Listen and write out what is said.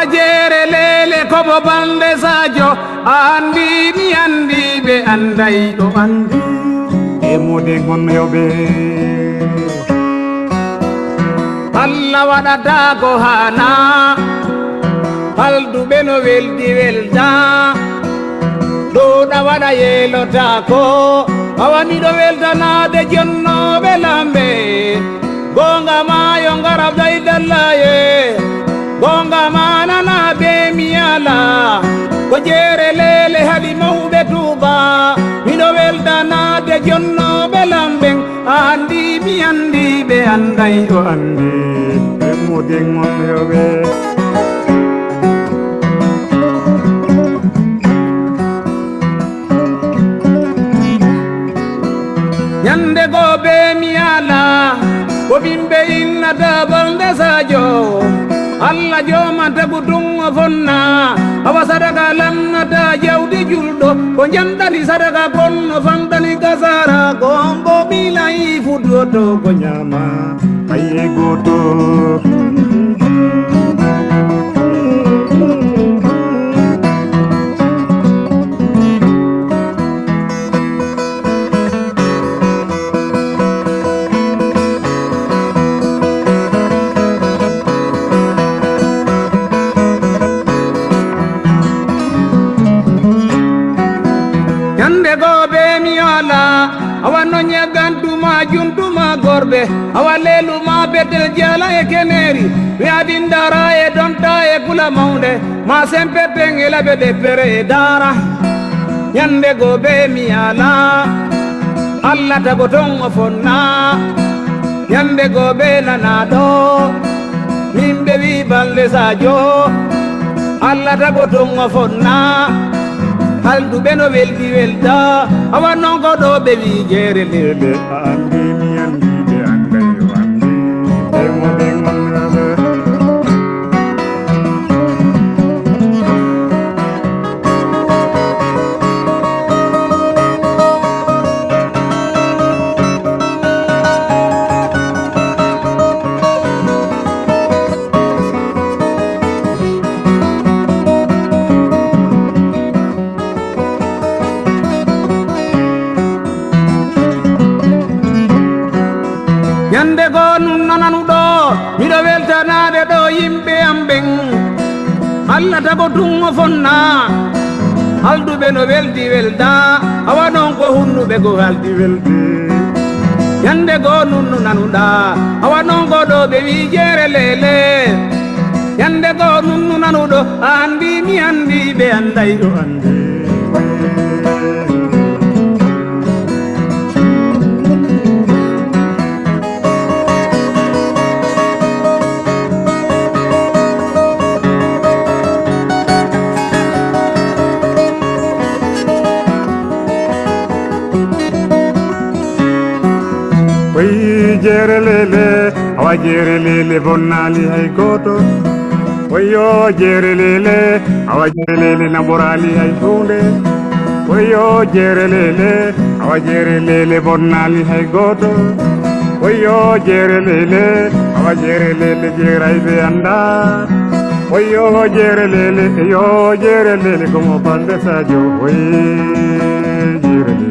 awajere lele kobo balde sajo andi mi andi be andai do andi e mode gonyobe Allah wadata ko hana haldu beno weldi welda do da wada yelota ko awami do weltana de jonno be lambe gonga mayo ngarab daidallaye gonga manana be miyala ko jere lele hadi mawbe tuba mido weltana de jonno be lambe andi mi andi be andai o andi e modeng mon yobe yande go be miyala ko bimbe inna dabal desajo Allah joma tagudum fonna awa sadaka lamnata jawdi juldo ko jandani sadaka bonno fandani gasara gombo bilai fudoto ko nyama aye goto yande go be mi ala awanno nyagantuma juntuma gorbe awalelu ma betel jala e keneri wi adindara e donta e kula maunde ma sempe pengela be de pere dara yande go be mi ala alla tago ton fonna yande go be nanado mimbe wi balde sajo alla tago ton fonna haldu beno weldi welda awa nongo do be wi jere lele andi mi andi be andai wandi e mo be ngomnabe yande go nun nananu do mido weltanade do yimbe amben Allah tago dungo fonna haldu be no weldi welda awa non ko hunnu be go haldi weldi yande go nun nanu da awa non go do be wi jere lele yande go nun nanu do andi mi andi be andai do andi jere lele awa jere lele bonnali hay goto oyo jere lele awa jere lele naborali hay hunde oyo jere lele awa jere lele bonnali hay goto oyo jere lele awa jere lele jeray be anda oyo jere lele yo jere lele como pande sajo oy jere lele